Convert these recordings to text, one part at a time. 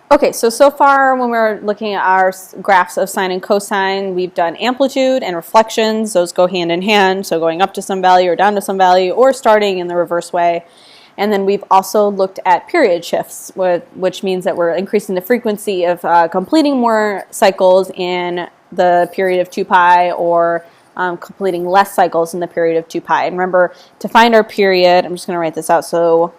Okay, so far when we're looking at our graphs of sine and cosine, we've done amplitude and reflections. Those go hand in hand, so going up to some value or down to some value, or starting in the reverse way. And then we've also looked at period shifts, which means that we're increasing the frequency of completing more cycles in the period of 2 pi, or completing less cycles in the period of 2 pi. And remember, to find our period, I'm just going to write this out so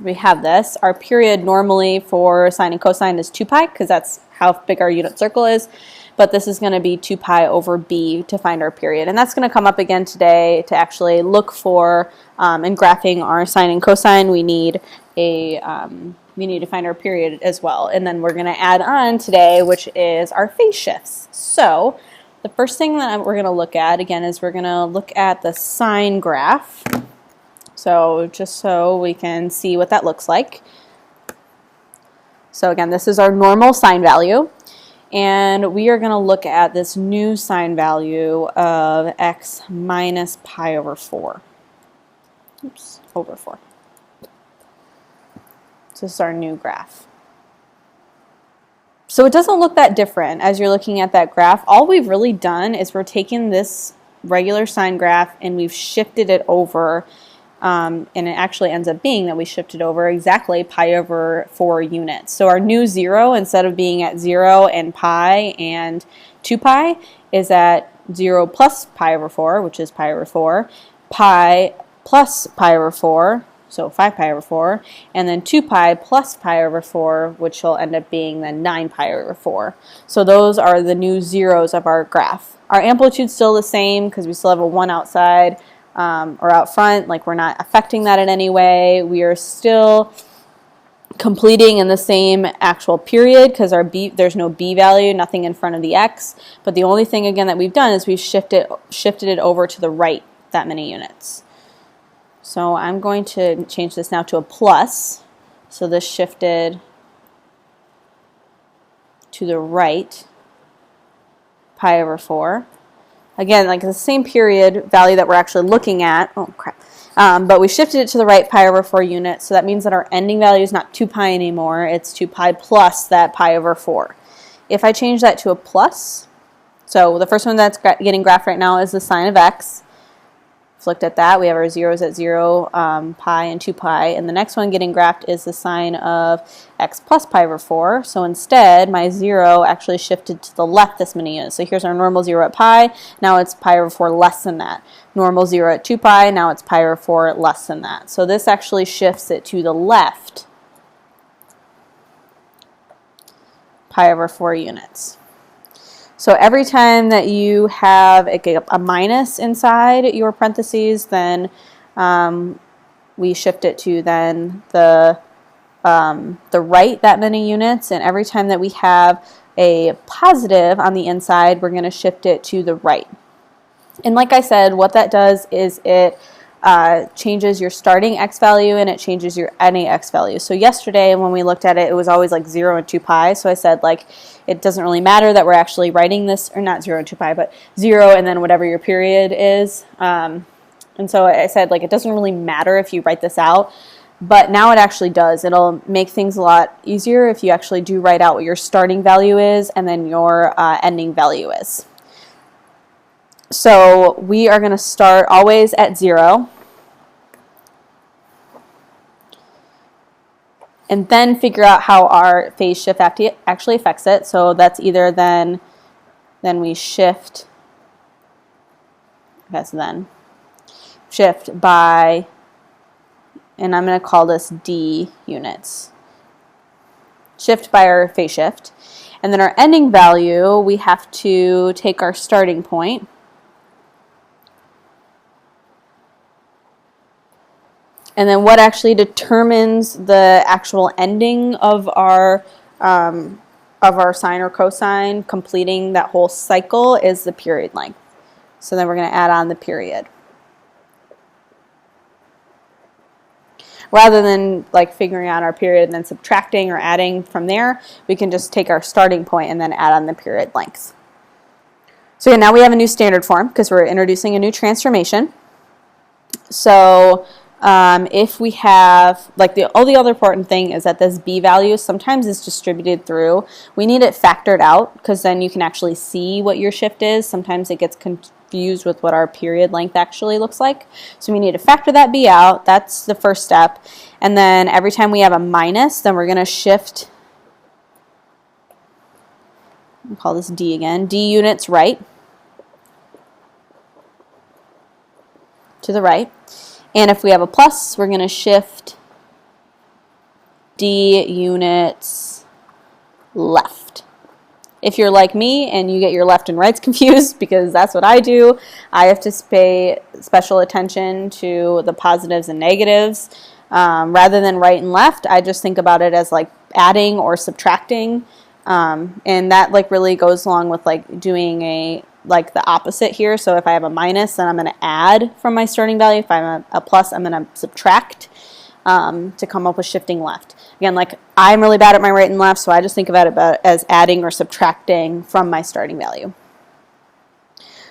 we have this. Our period normally for sine and cosine is 2 pi, because that's how big our unit circle is. But this is going to be 2 pi over b to find our period. And that's going to come up again today to actually look for, in graphing our sine and cosine, we need to find our period as well. And then we're going to add on today, which is our phase shifts. So the first thing that we're going to look at, again, is we're going to look at the sine graph. So just so we can see what that looks like. So again, this is our normal sine value. And we are going to look at this new sine value of x minus pi over 4. Oops, over 4. So this is our new graph. So it doesn't look that different as you're looking at that graph. All we've really done is we're taking this regular sine graph and we've shifted it over. And it actually ends up being that we shifted over exactly pi over 4 units. So our new 0, instead of being at 0 and pi and 2 pi, is at 0 plus pi over 4, which is pi over 4, pi plus pi over 4, so 5 pi over 4, and then 2 pi plus pi over 4, which will end up being then 9 pi over 4. So those are the new zeros of our graph. Our amplitude's still the same because we still have a 1 outside. Or out front, like we're not affecting that in any way. We are still completing in the same actual period because our b, there's no b value, nothing in front of the x. But the only thing again that we've done is we've shifted it over to the right that many units. So I'm going to change this now to a plus. So this shifted to the right pi over 4. Again, like the same period value that we're actually looking at. Oh, crap. But we shifted it to the right pi over 4 units. So that means that our ending value is not 2 pi anymore. It's 2 pi plus that pi over 4. If I change that to a plus, so the first one that's getting graphed right now is the sine of x. Let's look at that. We have our zeros at 0, pi, and 2 pi. And the next one getting graphed is the sine of x plus pi over 4. So instead, my 0 actually shifted to the left this many units. So here's our normal 0 at pi. Now it's pi over 4 less than that. Normal 0 at 2 pi. Now it's pi over 4 less than that. So this actually shifts it to the left pi over 4 units. So every time that you have a minus inside your parentheses, then we shift it to then the right that many units. And every time that we have a positive on the inside, we're going to shift it to the right. And like I said, what that does is it changes your starting x value and it changes your ending x value. So yesterday when we looked at it, it was always like 0 and 2 pi. So I said like it doesn't really matter that we're actually writing this, or not 0 and 2 pi, but 0 and then whatever your period is. And so I said like it doesn't really matter if you write this out, but now it actually does. It'll make things a lot easier if you actually do write out what your starting value is and then your ending value is. So we are going to start always at 0 and then figure out how our phase shift actually affects it. So that's either then we shift, I guess then, shift by, and I'm going to call this D units. Shift by our phase shift. And then our ending value, we have to take our starting point. And then what actually determines the actual ending of our sine or cosine completing that whole cycle is the period length. So then we're going to add on the period. Rather than like figuring out our period and then subtracting or adding from there, we can just take our starting point and then add on the period length. So yeah, now we have a new standard form because we're introducing a new transformation. So If we have, like the only other important thing is that this B value sometimes is distributed through. We need it factored out because then you can actually see what your shift is. Sometimes it gets confused with what our period length actually looks like. So we need to factor that B out. That's the first step. And then every time we have a minus, then we're going to shift, I'll call this D again, D units right to the right. And if we have a plus, we're going to shift D units left. If you're like me and you get your left and rights confused, because that's what I do, I have to pay special attention to the positives and negatives. Rather than right and left, I just think about it as like adding or subtracting. And that like really goes along with like doing like the opposite here. So if I have a minus, then I'm going to add from my starting value. If I'm a plus, I'm going to subtract to come up with shifting left. Again, like I'm really bad at my right and left, so I just think about it as adding or subtracting from my starting value.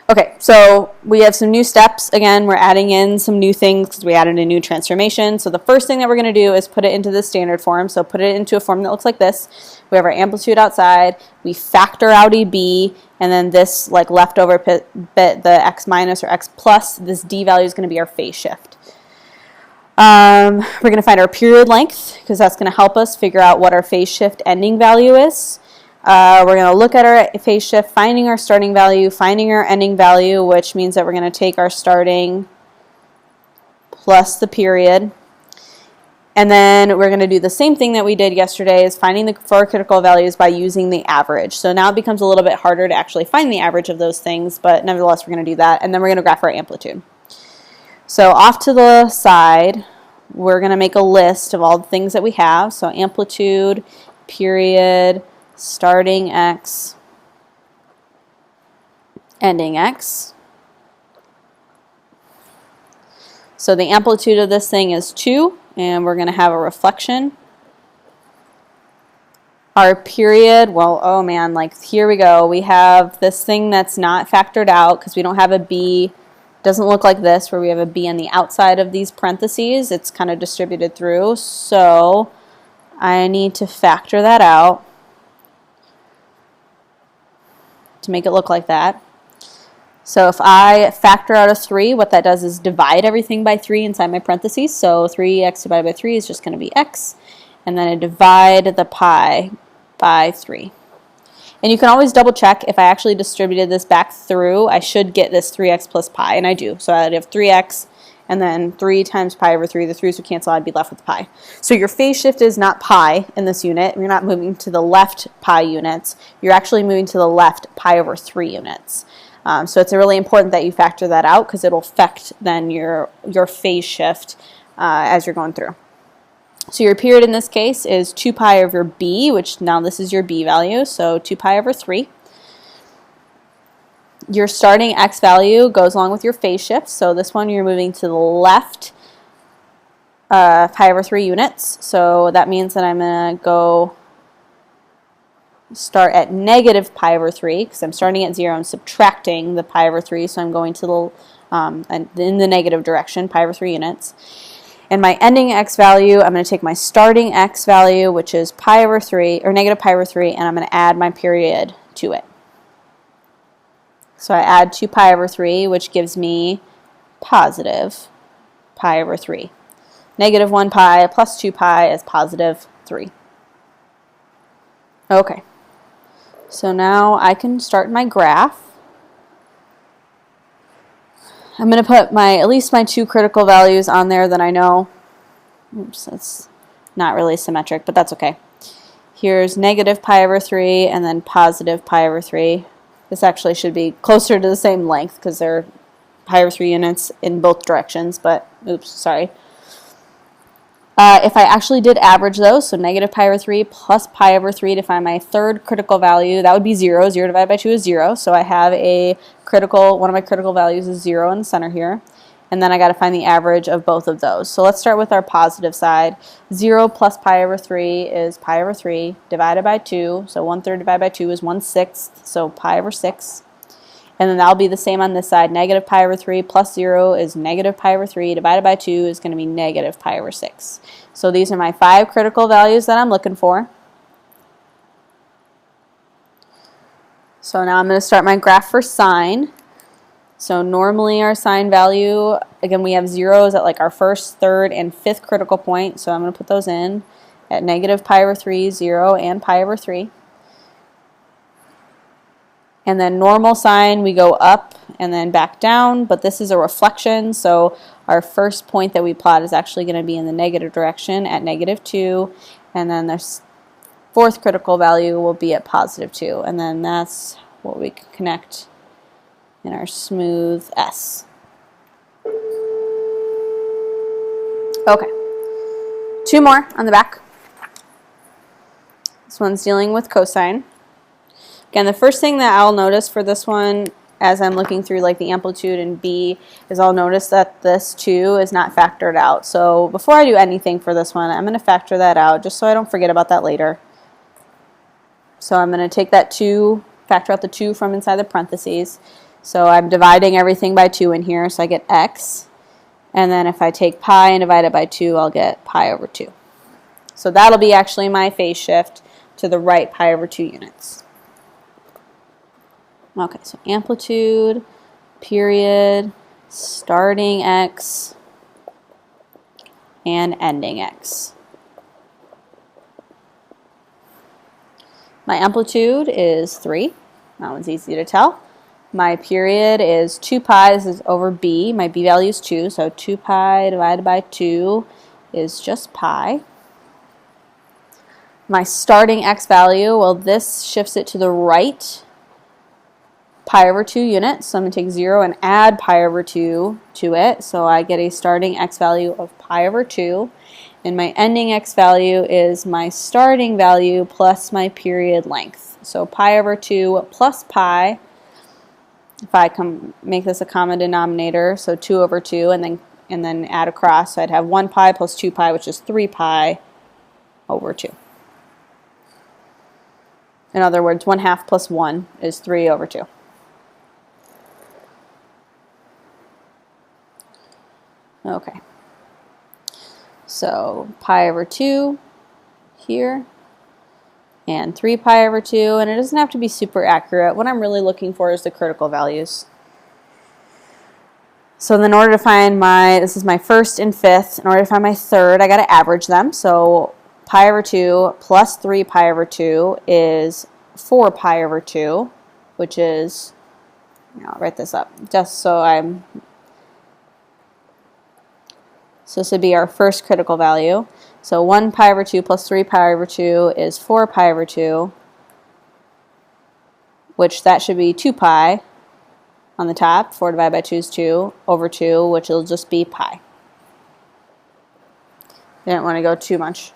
Okay, so we have some new steps. Again, we're adding in some new things because we added a new transformation. So the first thing that we're going to do is put it into the standard form. So put it into a form that looks like this. We have our amplitude outside. We factor out EB, and then this like leftover bit, the x minus or x plus, this D value is going to be our phase shift. We're going to find our period length because that's going to help us figure out what our phase shift ending value is. We're going to look at our phase shift, finding our starting value, finding our ending value, which means that we're going to take our starting plus the period. And then we're going to do the same thing that we did yesterday, is finding the four critical values by using the average. So now it becomes a little bit harder to actually find the average of those things, but nevertheless we're going to do that. And then we're going to graph our amplitude. So off to the side, we're going to make a list of all the things that we have. So amplitude, period, starting x, ending x. So the amplitude of this thing is 2, and we're going to have a reflection. Our period, well, oh man, like here we go. We have this thing that's not factored out because we don't have a B. It doesn't look like this where we have a B on the outside of these parentheses. It's kind of distributed through. So I need to factor that out to make it look like that. So if I factor out a 3, what that does is divide everything by 3 inside my parentheses. So 3x divided by 3 is just going to be x. And then I divide the pi by 3. And you can always double check if I actually distributed this back through, I should get this 3x plus pi, and I do. So I'd have 3x and then 3 times pi over 3. The 3's would cancel, I'd be left with pi. So your phase shift is not pi in this unit. You're not moving to the left pi units. You're actually moving to the left pi over 3 units. So it's really important that you factor that out because it'll affect then your phase shift as you're going through. So your period in this case is 2 pi over b, which now this is your b value, so 2 pi over 3. Your starting x value goes along with your phase shift, so this one you're moving to the left pi over 3 units, so that means that I'm going to go start at negative pi over 3, because I'm starting at 0 and subtracting the pi over 3, so I'm going to the in the negative direction, pi over 3 units. And my ending x value, I'm going to take my starting x value, which is pi over 3, or negative pi over 3, and I'm going to add my period to it. So I add 2 pi over 3, which gives me positive pi over 3. Negative 1 pi plus 2 pi is positive 3. Okay. So now I can start my graph. I'm going to put at least my 2 critical values on there that I know. Oops, that's not really symmetric, but that's okay. Here's negative pi over 3 and then positive pi over 3. This actually should be closer to the same length because they're pi over 3 units in both directions, but oops, sorry. If I actually did average those, so negative pi over 3 plus pi over 3 to find my third critical value, that would be 0. 0 divided by 2 is 0. So I have one of my critical values is 0 in the center here. And then I got to find the average of both of those. So let's start with our positive side. 0 plus pi over 3 is pi over 3 divided by 2. So 1/3 divided by 2 is 1/6. So pi over 6. And then that'll be the same on this side. Negative pi over 3 plus 0 is negative pi over 3 divided by 2 is going to be negative pi over 6. So these are my 5 critical values that I'm looking for. So now I'm going to start my graph for sine. So normally our sine value, again, we have zeros at like our first, third, and fifth critical point. So I'm going to put those in at negative pi over 3, 0, and pi over 3. And then normal sine, we go up and then back down, but this is a reflection, so our first point that we plot is actually going to be in the negative direction at negative 2, and then the fourth critical value will be at positive 2, and then that's what we can connect in our smooth S. Okay, 2 more on the back. This one's dealing with cosine. Again, the first thing that I'll notice for this one as I'm looking through like the amplitude and B is I'll notice that this 2 is not factored out. So before I do anything for this one, I'm going to factor that out just so I don't forget about that later. So I'm going to take that 2, factor out the 2 from inside the parentheses. So I'm dividing everything by 2 in here, so I get x. And then if I take pi and divide it by 2, I'll get pi over 2. So that'll be actually my phase shift to the right pi over 2 units. Okay, so amplitude, period, starting x, and ending x. My amplitude is 3. That one's easy to tell. My period is 2 pi. This is over b. My b value is 2, so 2 pi divided by 2 is just pi. My starting x value, well, this shifts it to the right pi over 2 units, so I'm going to take 0 and add pi over 2 to it, so I get a starting x value of pi over 2, and my ending x value is my starting value plus my period length. So pi over 2 plus pi, if I make this a common denominator, so 2 over 2, and then add across, so I'd have 1 pi plus 2 pi, which is 3 pi over 2. In other words, 1/2 plus 1 is 3 over 2. Okay, so pi over 2 here, and 3 pi over 2, and it doesn't have to be super accurate. What I'm really looking for is the critical values. So then in order to find this is my first and fifth, in order to find my third, I got to average them. So pi over 2 plus 3 pi over 2 is 4 pi over 2, which is, I'll write this up just so so this would be our first critical value. So 1 pi over 2 plus 3 pi over 2 is 4 pi over 2, which that should be 2 pi on the top. 4 divided by 2 is 2 over 2, which will just be pi. Didn't want to go too much.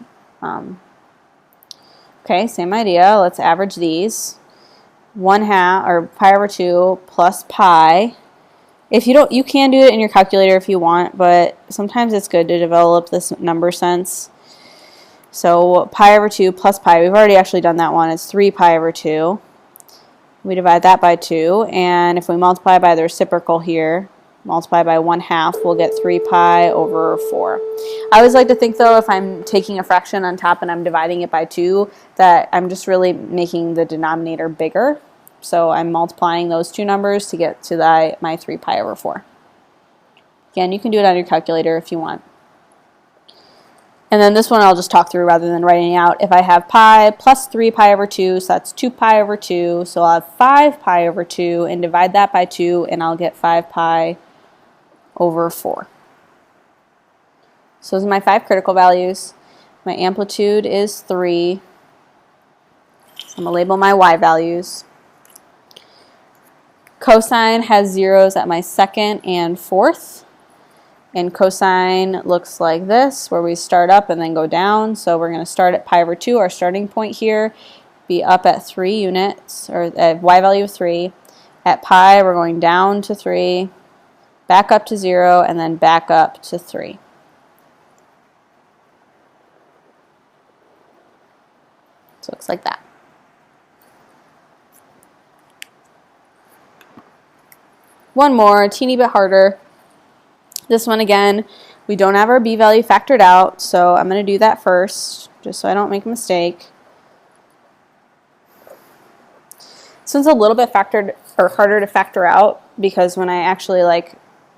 Okay, same idea. Let's average these. 1/2, or pi over 2 plus pi. If you can do it in your calculator if you want, but sometimes it's good to develop this number sense. So pi over 2 plus pi, we've already actually done that one. It's 3 pi over 2. We divide that by 2, and if we multiply by the reciprocal here, multiply by 1/2, we'll get 3 pi over 4. I always like to think, though, if I'm taking a fraction on top and I'm dividing it by 2, that I'm just really making the denominator bigger. So I'm multiplying those two numbers to get to my 3 pi over 4. Again, you can do it on your calculator if you want. And then this one I'll just talk through rather than writing it out. If I have pi plus 3 pi over 2, so that's 2 pi over 2, so I'll have 5 pi over 2, and divide that by 2, and I'll get 5 pi over 4. So those are my 5 critical values. My amplitude is 3. So I'm going to label my y values. Cosine has zeros at my second and fourth. And cosine looks like this, where we start up and then go down. So we're going to start at pi over 2, our starting point here, be up at 3 units, or at y value of 3. At pi, we're going down to 3, back up to 0, and then back up to 3. So it looks like that. one more, a teeny bit harder. This one again, we don't have our B value factored out, so I'm going to do that first, just so I don't make a mistake. This one's a little bit harder to factor out, because when I actually like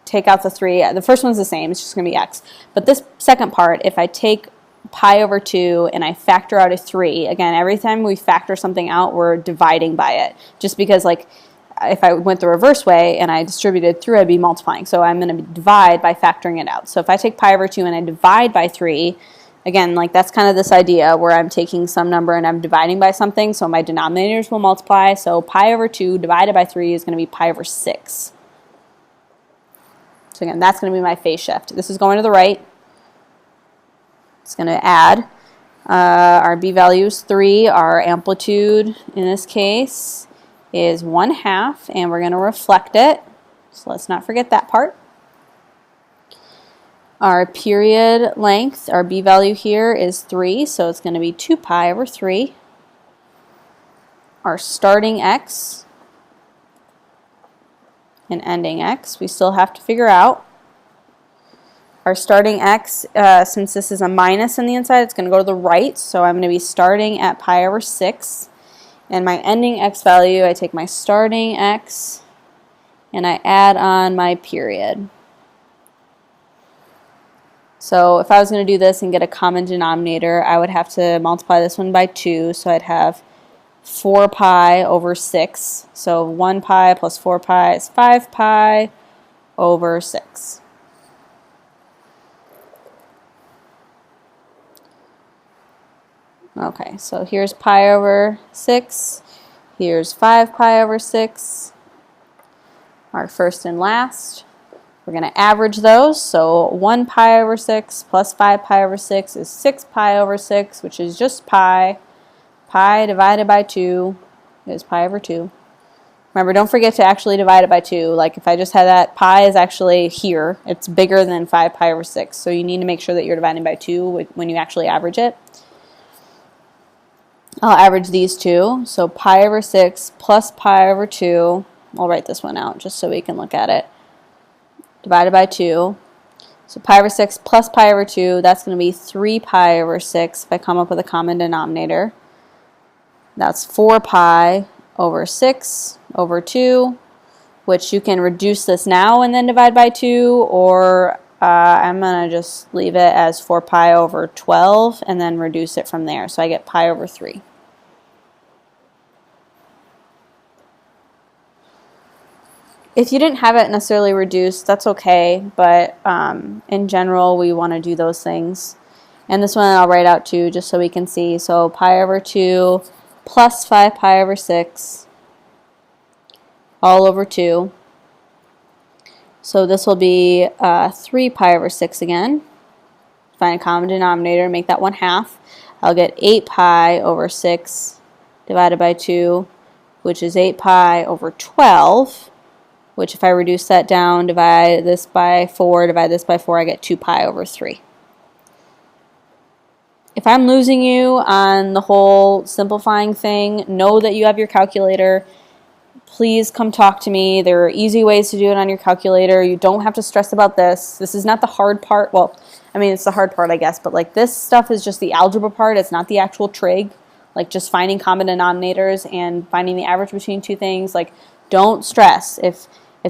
take out the 3, the first one's the same, it's just going to be x. But this second part, if I take pi over 2 and I factor out a 3, again, every time we factor something out, we're dividing by it. Just because like if I went the reverse way and I distributed through, I'd be multiplying. So I'm going to divide by factoring it out. So if I take pi over 2 and I divide by 3, again, like that's kind of this idea where I'm taking some number and I'm dividing by something, so my denominators will multiply. So pi over 2 divided by 3 is going to be pi over 6. So again, that's going to be my phase shift. This is going to the right. It's going to add. Our B value is 3. Our amplitude in this case is 1/2, and we're going to reflect it. So let's not forget that part. Our period length, our B value here is 3, so it's going to be 2 pi over 3. Our starting x and ending x, we still have to figure out. Our starting x, since this is a minus on the inside, it's going to go to the right, so I'm going to be starting at pi over 6. And my ending x value, I take my starting x and I add on my period. So if I was going to do this and get a common denominator, I would have to multiply this one by 2, so I'd have 4 pi over 6. So 1 pi plus 4 pi is 5 pi over 6. Okay, so here's pi over 6, here's 5 pi over 6, our first and last. We're going to average those, so 1 pi over 6 plus 5 pi over 6 is 6 pi over 6, which is just pi. Pi divided by 2 is pi over 2. Remember, don't forget to actually divide it by 2. Like if I just had that, pi is actually here. It's bigger than 5 pi over 6, so you need to make sure that you're dividing by 2 when you actually average it. I'll average these two, so pi over 6 plus pi over 2, I'll write this one out just so we can look at it, divided by 2. So pi over 6 plus pi over 2, that's going to be 3 pi over 6 if I come up with a common denominator. That's 4 pi over 6 over 2, which you can reduce this now and then divide by 2, or I'm going to just leave it as 4 pi over 12 and then reduce it from there. So I get pi over 3. If you didn't have it necessarily reduced, that's okay, but in general we want to do those things. And this one I'll write out too just so we can see. So pi over 2 plus 5 pi over 6 all over 2. So this will be 3 pi over 6 again. Find a common denominator, make that 1/2. I'll get 8 pi over 6 divided by 2, which is 8 pi over 12, which if I reduce that down, divide this by 4, divide this by 4, I get 2 pi over 3. If I'm losing you on the whole simplifying thing, know that you have your calculator. Please come talk to me. There are easy ways to do it on your calculator. You don't have to stress about this. This is not the hard part. Well, I mean, it's the hard part, I guess, but like this stuff is just the algebra part. It's not the actual trig. Like just finding common denominators and finding the average between two things. Like, don't stress. If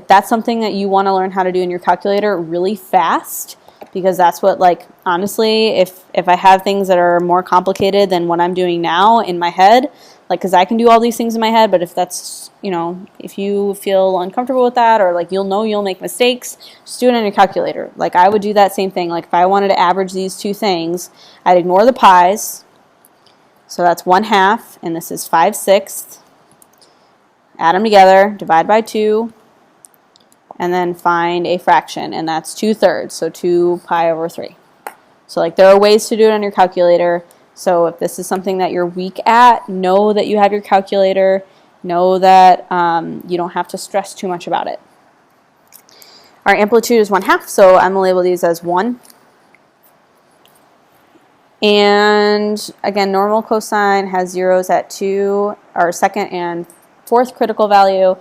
that's something that you want to learn how to do in your calculator really fast, because that's what, like, honestly, if I have things that are more complicated than what I'm doing now in my head, like, because I can do all these things in my head, but if that's, you know, if you feel uncomfortable with that, or like you'll make mistakes, just do it on your calculator. Like, I would do that same thing. Like, if I wanted to average these two things, I'd ignore the pi's. So that's 1/2, and this is 5/6. Add them together, divide by 2, and then find a fraction, and that's 2/3, so 2 pi over 3. So like there are ways to do it on your calculator. So if this is something that you're weak at, know that you have your calculator. Know that you don't have to stress too much about it. Our amplitude is 1/2, so I'm going to label these as 1. And again, normal cosine has zeros at 2, or second and fourth critical value.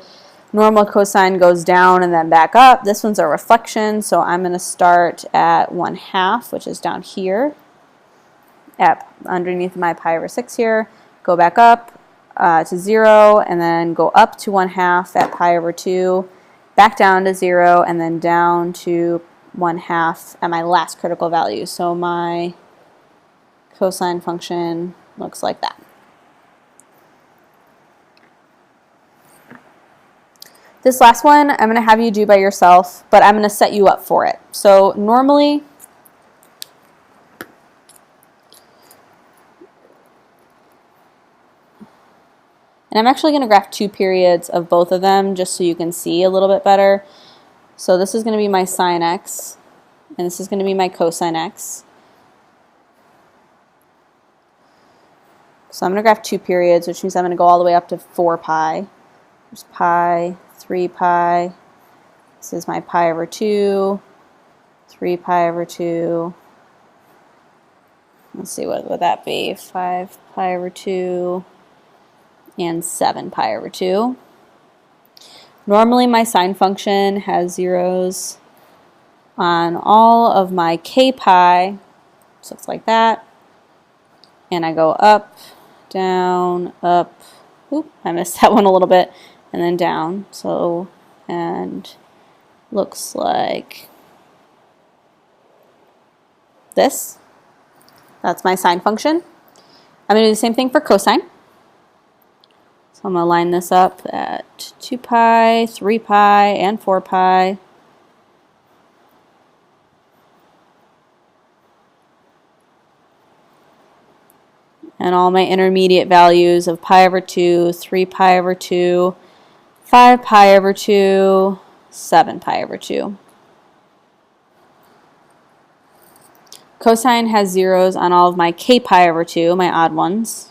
Normal cosine goes down and then back up. This one's a reflection, so I'm going to start at 1/2, which is down here, underneath my pi over 6 here, go back up to 0, and then go up to 1/2 at pi over 2, back down to 0, and then down to 1/2 at my last critical value. So my cosine function looks like that. This last one I'm going to have you do by yourself, but I'm going to set you up for it. So normally, and I'm actually going to graph 2 periods of both of them just so you can see a little bit better. So this is going to be my sine x, and this is going to be my cosine x. So I'm going to graph 2 periods, which means I'm going to go all the way up to 4 pi. There's pi, 3 pi. This is my pi over 2, 3 pi over 2. Let's see, what would that be? 5 pi over 2 and 7 pi over 2. Normally my sine function has zeros on all of my k pi, so it's like that. And I go up, down, up. Oop, I missed that one a little bit. And then down. So, and looks like this. That's my sine function. I'm going to do the same thing for cosine. So I'm going to line this up at 2 pi, 3 pi, and 4 pi. And all my intermediate values of pi over 2, 3 pi over 2, 5 pi over 2, 7 pi over 2. Cosine has zeros on all of my k pi over 2, my odd ones.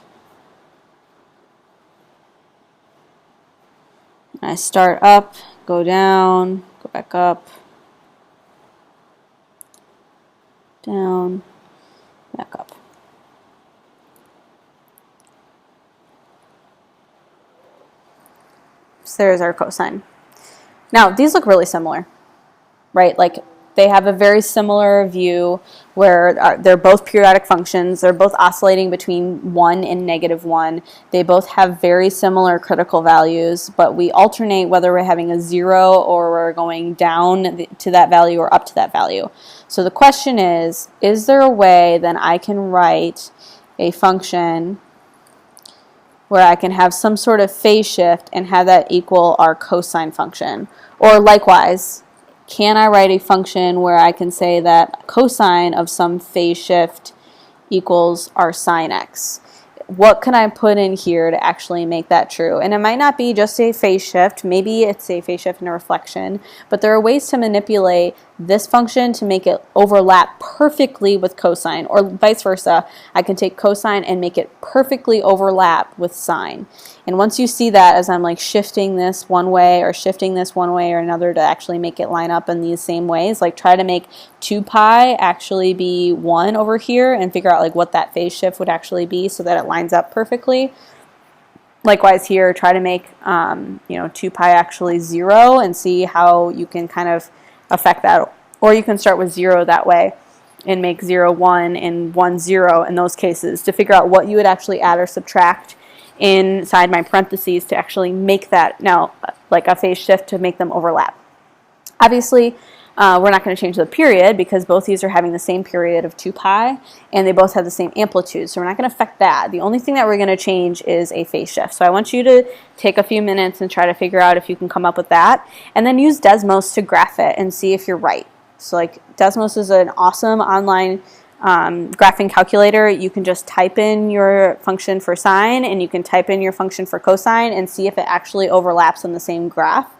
I start up, go down, go back up, down, back up. So there's our cosine. Now, these look really similar, right? Like, they have a very similar view where they're both periodic functions. They're both oscillating between 1 and -1. They both have very similar critical values, but we alternate whether we're having a 0 or we're going down to that value or up to that value. So the question is there a way that I can write a function where I can have some sort of phase shift and have that equal our cosine function? Or likewise, can I write a function where I can say that cosine of some phase shift equals our sine x? What can I put in here to actually make that true? And it might not be just a phase shift. Maybe it's a phase shift and a reflection. But there are ways to manipulate this function to make it overlap perfectly with cosine, or vice versa. I can take cosine and make it perfectly overlap with sine. And once you see that, as I'm like shifting this one way or shifting this one way or another to actually make it line up in these same ways, like try to make 2 pi actually be 1 over here and figure out like what that phase shift would actually be so that it lines up perfectly. Likewise here, try to make 2 pi actually 0 and see how you can kind of affect that. Or you can start with 0 that way and make 0, 1 and 1, 0 in those cases to figure out what you would actually add or subtract inside my parentheses to actually make that now like a phase shift to make them overlap. Obviously, we're not going to change the period because both these are having the same period of 2 pi and they both have the same amplitude, so we're not going to affect that. The only thing that we're going to change is a phase shift. So I want you to take a few minutes and try to figure out if you can come up with that, and then use Desmos to graph it and see if you're right. So like Desmos is an awesome online graphing calculator. You can just type in your function for sine and you can type in your function for cosine and see if it actually overlaps on the same graph.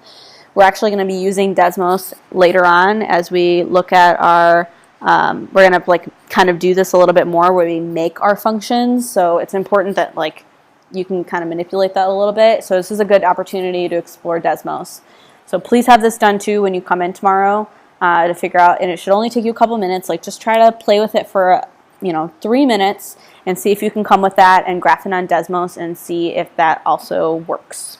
We're actually going to be using Desmos later on as we look at our, we're going to like kind of do this a little bit more where we make our functions. So it's important that like you can kind of manipulate that a little bit. So this is a good opportunity to explore Desmos. So please have this done too when you come in tomorrow. To figure out, and it should only take you a couple minutes. Like just try to play with it for 3 minutes and see if you can come with that and graph it on Desmos and see if that also works.